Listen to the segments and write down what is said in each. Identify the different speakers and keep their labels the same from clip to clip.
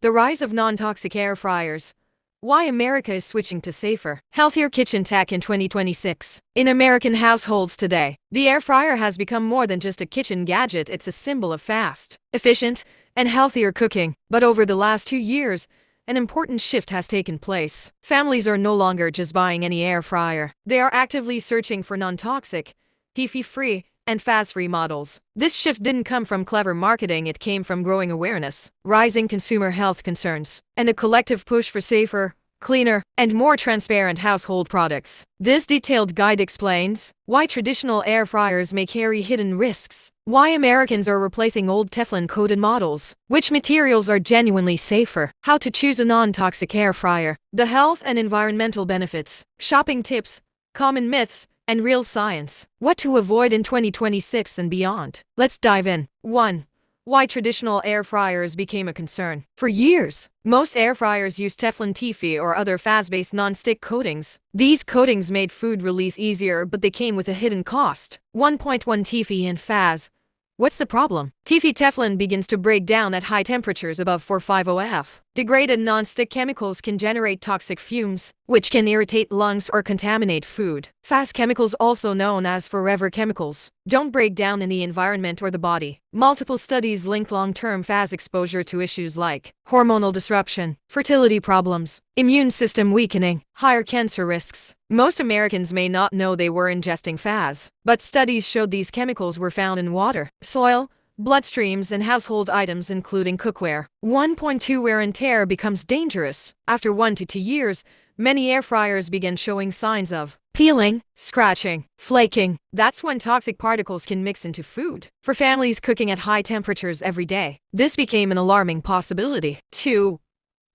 Speaker 1: The rise of non-toxic air fryers. Why America is switching to safer, healthier kitchen tech in 2026. In American households today, the air fryer has become more than just a kitchen gadget. It's a symbol of fast, efficient, and healthier cooking. But over the last 2 years, an important shift has taken place. Families are no longer just buying any air fryer. They are actively searching for non-toxic, PFOA-free, and fast-free models. This shift didn't come from clever marketing, it came from growing awareness, rising consumer health concerns, and a collective push for safer, cleaner, and more transparent household products. This detailed guide explains why traditional air fryers may carry hidden risks, why Americans are replacing old Teflon-coated models, which materials are genuinely safer, how to choose a non-toxic air fryer, the health and environmental benefits, shopping tips, common myths, and real science. What to avoid in 2026 and beyond. Let's dive in. 1. Why traditional air fryers became a concern. For years, most air fryers used Teflon TFE or other fast-based non-stick coatings. These coatings made food release easier, but they came with a hidden cost. 1.1 TFE in FAS. What's the problem? TFE Teflon begins to break down at high temperatures above 450F. Degraded non-stick chemicals can generate toxic fumes, which can irritate lungs or contaminate food. Fast chemicals, also known as forever chemicals, don't break down in the environment or the body. Multiple studies link long-term fast exposure to issues like hormonal disruption, fertility problems, immune system weakening, higher cancer risks. Most Americans may not know they were ingesting FAS, but studies showed these chemicals were found in water, soil, bloodstreams, and household items including cookware. 1.2 Wear and tear becomes dangerous. After 1 to 2 years, many air fryers began showing signs of peeling, scratching, flaking. That's when toxic particles can mix into food. For families cooking at high temperatures every day, this became an alarming possibility. 2.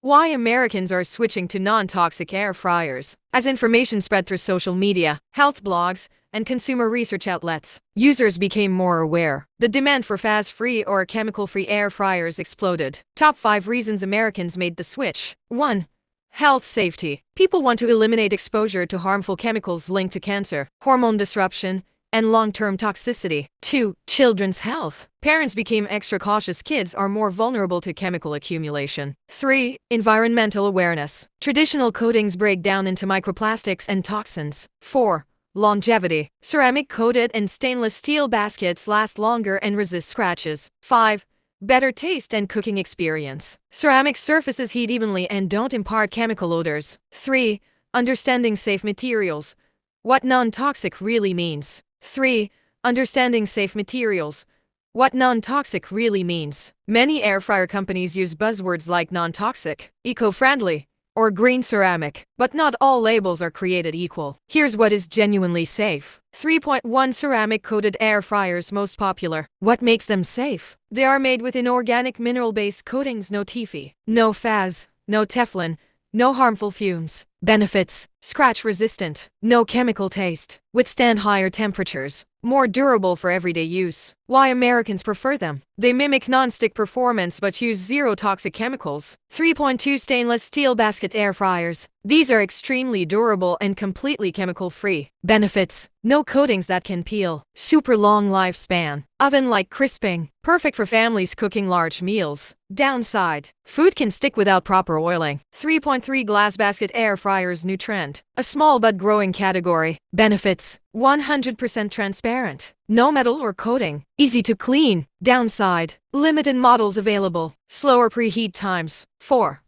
Speaker 1: Why Americans are switching to non-toxic air fryers. As information spread through social media, health blogs, and consumer research outlets, users became more aware. The demand for fast-free or chemical-free air fryers exploded. Top 5 reasons Americans made the switch. 1. Health safety. People want to eliminate exposure to harmful chemicals linked to cancer, hormone disruption, and long-term toxicity. 2. Children's health. Parents became extra cautious. Kids are more vulnerable to chemical accumulation. 3. Environmental awareness. Traditional coatings break down into microplastics and toxins. 4. Longevity. Ceramic-coated and stainless steel baskets last longer and resist scratches. 5. Better taste and cooking experience. Ceramic surfaces heat evenly and don't impart chemical odors. 3. Understanding safe materials. What non-toxic really means. 3. Understanding safe materials. What non-toxic really means. Many air fryer companies use buzzwords like non-toxic, eco-friendly, or green ceramic, but not all labels are created equal. Here's what is genuinely safe. 3.1 Ceramic-coated air fryers most popular. What makes them safe? They are made with inorganic mineral-based coatings, no TFE, no FAS, no Teflon, no harmful fumes. Benefits: scratch-resistant, no chemical taste, withstand higher temperatures, more durable for everyday use. Why Americans prefer them? They mimic non-stick performance but use zero toxic chemicals. 3.2 Stainless steel basket air fryers. These are extremely durable and completely chemical-free. Benefits: no coatings that can peel, super long lifespan, oven-like crisping, perfect for families cooking large meals. Downside: food can stick without proper oiling. 3.3 Glass basket air fryers, new trend, a small but growing category. Benefits: 100% transparent, no metal or coating, easy to clean. Downside: limited models available, slower preheat times. 4.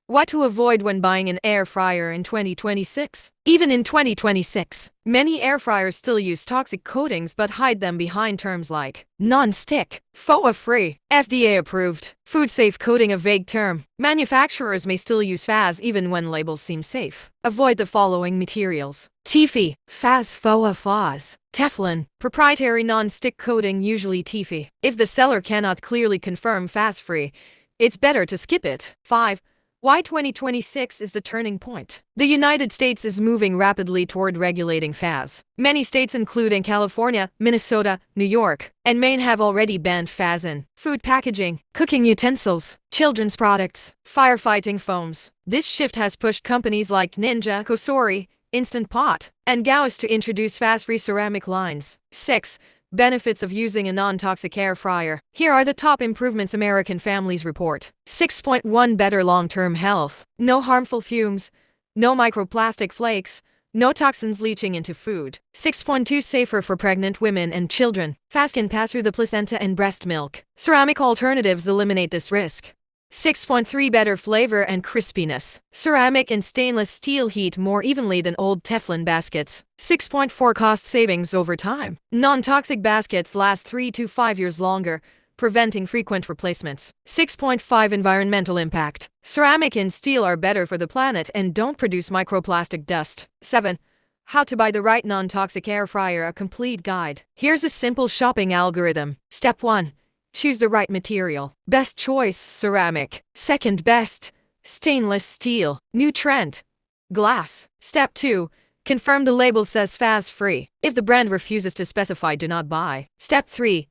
Speaker 1: What to avoid when buying an air fryer in 2026. Even in 2026, many air fryers still use toxic coatings but hide them behind terms like non-stick, PFOA-free, FDA-approved, food-safe coating, a vague term. Manufacturers may still use FAS even when labels seem safe. Avoid the following materials: TFE, FAS, FOA, FAS. Teflon, proprietary non-stick coating, usually TFE. If the seller cannot clearly confirm FAS-free, it's better to skip it. 5. Why 2026 is the turning point. The United States is moving rapidly toward regulating FAS. Many states, including California, Minnesota, New York, and Maine, have already banned FAS in food packaging, cooking utensils, children's products, firefighting foams. This shift has pushed companies like Ninja, Kosori, Instant Pot, and Gauss to introduce FAS-free ceramic lines. 6. Benefits of using a non-toxic air fryer. Here are the top improvements American families report. 6.1 Better long-term health. No harmful fumes. No microplastic flakes. No toxins leaching into food. 6.2 Safer for pregnant women and children. Fast can pass through the placenta and breast milk. Ceramic alternatives eliminate this risk. 6.3 Better flavor and crispiness. Ceramic and stainless steel heat more evenly than old Teflon baskets. 6.4 Cost savings over time. Non-toxic baskets last 3 to 5 years longer, preventing frequent replacements. 6.5 Environmental impact. Ceramic and steel are better for the planet and don't produce microplastic dust. 7. How to buy the right non-toxic air fryer, a complete guide. Here's a simple shopping algorithm. Step 1. Choose the right material. Best choice, ceramic. Second best, stainless steel. New trend, glass. Step 2. Confirm the label says FAS-free. If the brand refuses to specify, do not buy. Step 3.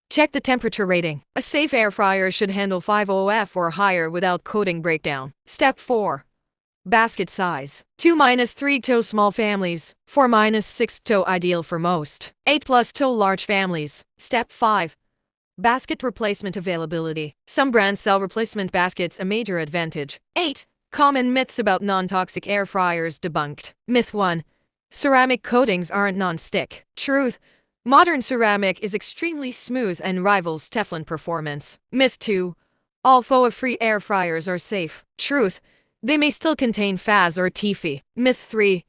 Speaker 1: Check the temperature rating. A safe air fryer should handle 5 or higher without coating breakdown. Step 4. Basket size. 2-3 toe small families. 4-6 toe ideal for most. 8+ toe large families. Step 5. Basket replacement availability. Some brands sell replacement baskets, a major advantage. 8. Common myths about non-toxic air fryers debunked. Myth 1. Ceramic coatings aren't non-stick. Truth. Modern ceramic is extremely smooth and rivals Teflon performance. Myth 2. All PFOA-free air fryers are safe. Truth. They may still contain FAS or PTFE. Myth 3.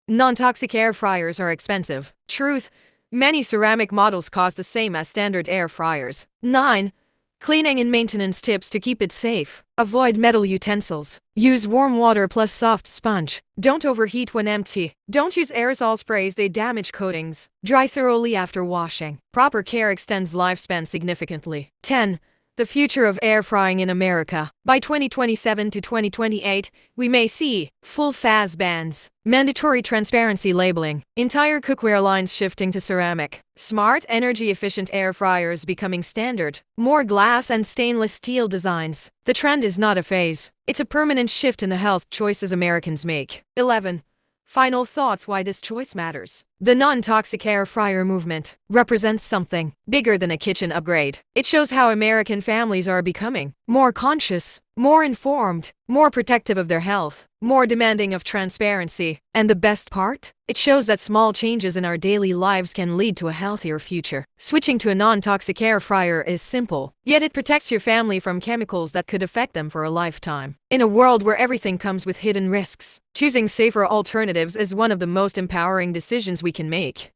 Speaker 1: Non-toxic air fryers are expensive. Truth. Many ceramic models cost the same as standard air fryers. 9. Cleaning and maintenance tips to keep it safe. Avoid metal utensils. Use warm water plus soft sponge. Don't overheat when empty. Don't use aerosol sprays, they damage coatings. Dry thoroughly after washing. Proper care extends lifespan significantly. 10. The future of air frying in America. By 2027 to 2028, we may see full FAS bans, mandatory transparency labeling, entire cookware lines shifting to ceramic, smart energy-efficient air fryers becoming standard, more glass and stainless steel designs. The trend is not a phase. It's a permanent shift in the health choices Americans make. 11. Final thoughts why this choice matters. The non-toxic air fryer movement represents something bigger than a kitchen upgrade. It shows how American families are becoming more conscious, more informed, more protective of their health, more demanding of transparency. And the best part? It shows that small changes in our daily lives can lead to a healthier future. Switching to a non-toxic air fryer is simple, yet it protects your family from chemicals that could affect them for a lifetime. In a world where everything comes with hidden risks, choosing safer alternatives is one of the most empowering decisions we can make.